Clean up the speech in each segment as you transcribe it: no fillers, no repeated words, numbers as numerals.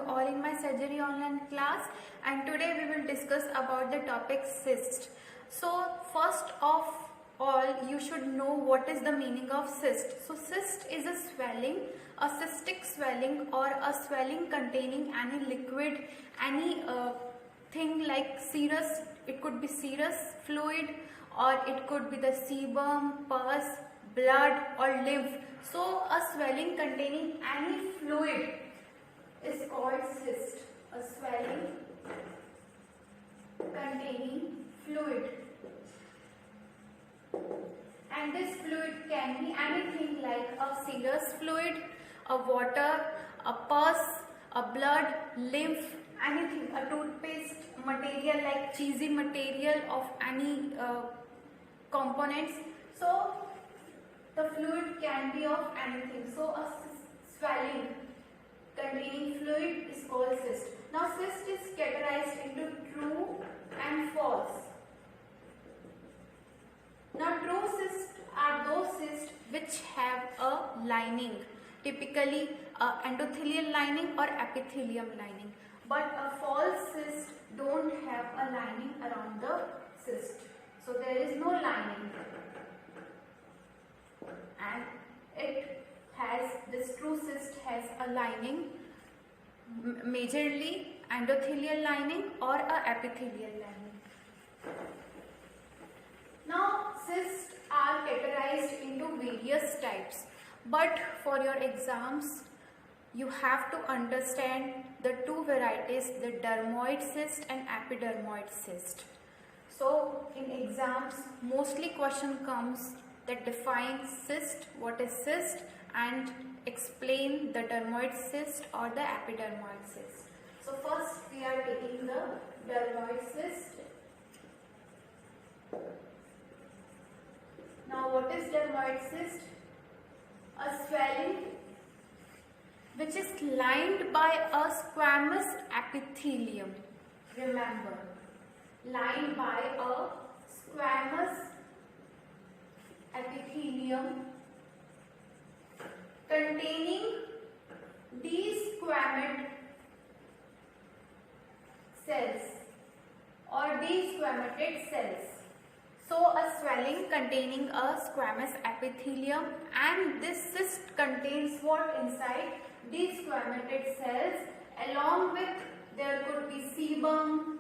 all in my surgery online class, and today we will discuss about the topic cyst. So first of all, you should know what is the meaning of cyst. So cyst is a swelling, a cystic swelling or a swelling containing any liquid, any thing like serous. It could be serous fluid or it could be the sebum, pus, blood or lymph. So a swelling containing any fluid is called cyst. A swelling containing fluid, and this fluid can be anything like a serous fluid, a water, a pus, a blood, lymph, anything, a toothpaste material like cheesy material of any components. So the fluid can be of anything. So a swelling containing fluid is called cyst. Now cyst is categorized into true and false. Now true cysts are those cysts which have a lining, typically endothelial lining or epithelium lining. But a false cyst don't have a lining around the cyst. So there is no lining. And this true cyst has a lining, majorly endothelial lining or a epithelial lining. Now cysts are categorized into various types, but for your exams you have to understand the two varieties, the dermoid cyst and epidermoid cyst. So in exams mostly question comes that define cyst, what is cyst, and explain the dermoid cyst or the epidermoid cyst. So first we are taking the dermoid cyst. Now what is dermoid cyst? A swelling which is lined by a squamous epithelium. Remember, lined by a squamous epithelium containing desquamed cells or desquamated cells. So a swelling containing a squamous epithelium, and this cyst contains what inside? Desquamated cells, along with there could be sebum,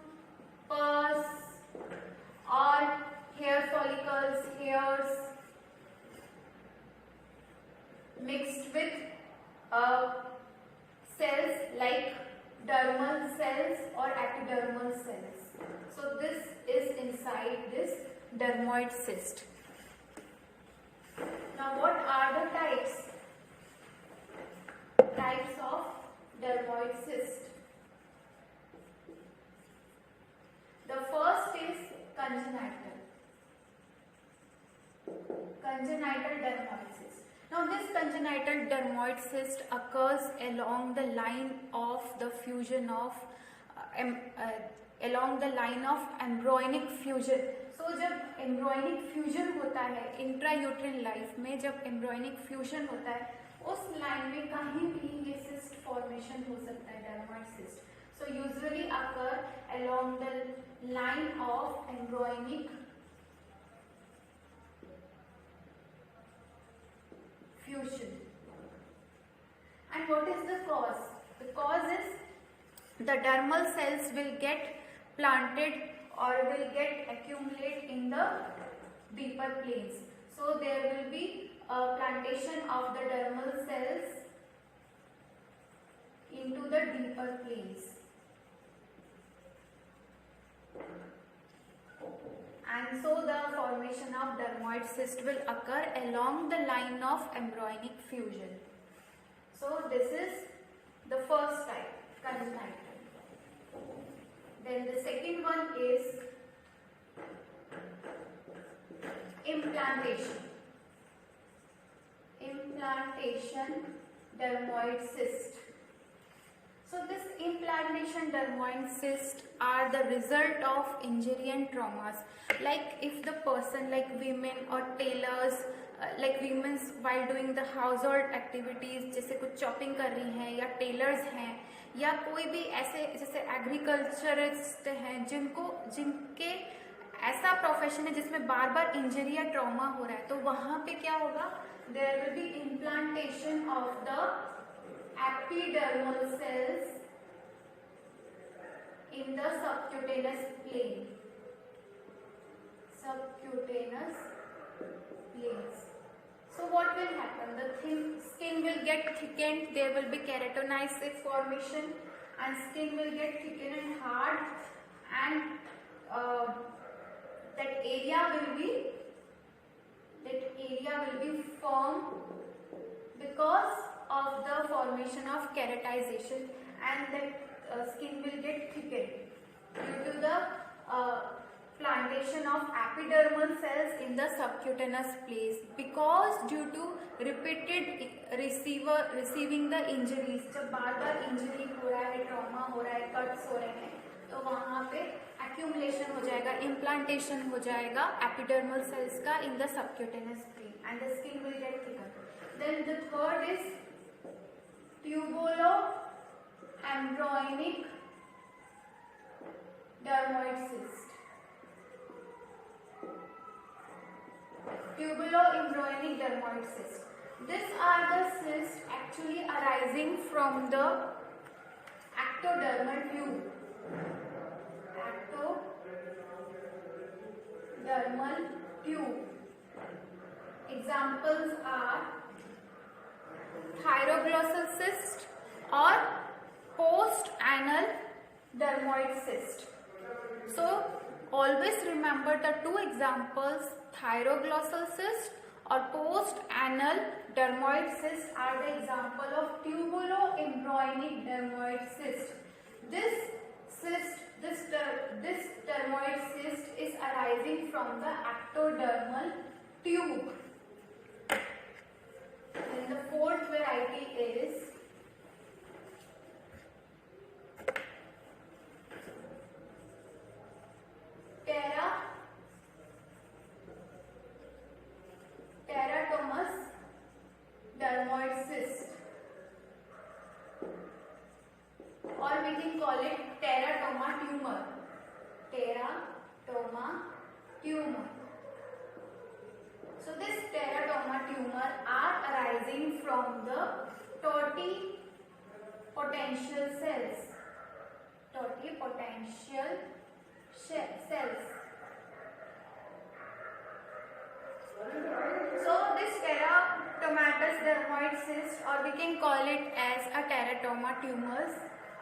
pus or hair follicles, hairs mixed with cells like dermal cells or epidermal cells. So this is inside this dermoid cyst. Now what are the types? Types of dermoid cyst. The first is congenital. Congenital dermoid cyst. Now this congenital dermoid cyst occurs along the line of the fusion of embryonic fusion. So जब embryonic fusion होता है इंट्रायूट्रिन life में, जब embryonic fusion होता है उस line में कहीं भी ये cyst formation हो सकता है, dermoid cyst. So usually occur along the line of embryonic fusion. And what is the cause? The cause is the dermal cells will get planted or will get accumulate in the deeper planes. So there will be a plantation of the dermal cells into the deeper planes. And so the formation of dermoid cyst will occur along the line of embryonic fusion. So this is the first type, congenital. Then the second one is implantation. Implantation dermoid cyst. So this implantation dermoid cyst are the result of injury and traumas. Like if the person, like women or tailors, like women's while doing the household activities, जैसे कुछ chopping कर रही हैं या tailors हैं या कोई भी ऐसे जैसे एग्रीकल्चरिस्ट हैं जिनके ऐसा प्रोफेशन है जिसमें बार बार इंजरी या ट्रॉमा हो रहा है, तो वहां पे क्या होगा, there will be implantation of the epidermal cells in the subcutaneous plane. Subcutaneous planes. So what will happen? The skin will get thickened, there will be keratinocyte formation and skin will get thickened and hard, and that area will be firm because of the formation of keratization, and that skin will get thickened due to the plantation of epidermal cells in the subcutaneous place, because due to repeated receiving the injuries, जब बार बार injury हो रहा है, trauma हो रहा है, cuts हो रहे हैं, तो वहाँ पे accumulation हो जाएगा, implantation हो जाएगा epidermal cells का in the subcutaneous plane, and the skin will get thicker. Then the third is tubulo-embryonic dermoid cyst. Tubulo-embryonic dermoid cyst. These are the cysts actually arising from the ectodermal tube. Ectodermal tube. Examples are thyroglossal cyst or post-anal dermoid cyst. So always remember the two examples, thyroglossal cyst or post-anal dermoid cyst are the example of tubulo-embryonic dermoid cyst. This dermoid cyst is arising from the ectodermal tube. And the fourth variety is teratomatous dermoid cyst, or we can call it teratoma tumor. Teratoma tumor. So this teratoma tumor are arising from the totipotential cells. Totipotential cells. So this teratomatous dermoid cyst, or we can call it as a teratoma tumors,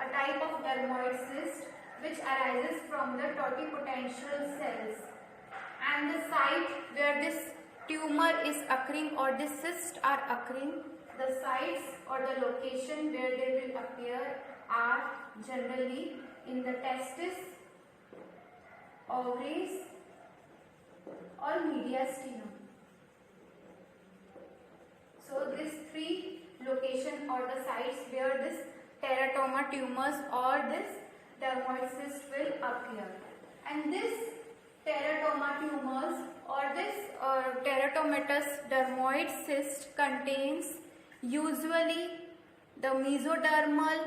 a type of dermoid cyst which arises from the totipotential cells, and the site where this tumor is occurring or the cysts are occurring, the sites or the location where they will appear are generally in the testis, ovaries or mediastinum. So these three location or the sites where this teratoma tumors or this dermoid cyst will appear, and this teratoma tumors or this teratomatous dermoid cyst contains usually the mesodermal,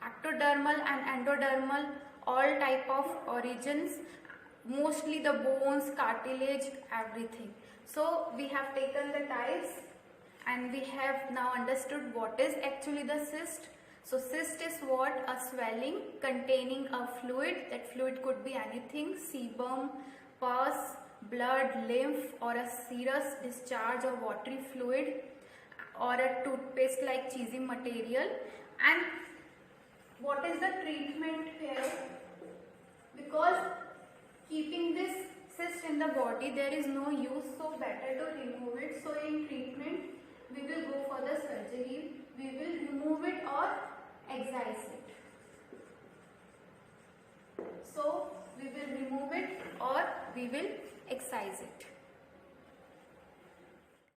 ectodermal and endodermal, all type of origins, mostly the bones, cartilage, everything. So we have taken the types and we have now understood what is actually the cyst. So cyst is what? A swelling containing a fluid. That fluid could be anything: sebum, pus, blood, lymph, or a serous discharge of watery fluid, or a toothpaste like cheesy material. And what is the treatment here? Because keeping this cyst in the body, there is no use, so better to remove it. So in treatment we will go for the surgery. We will remove it or excise it. So we will remove it or we will excise it.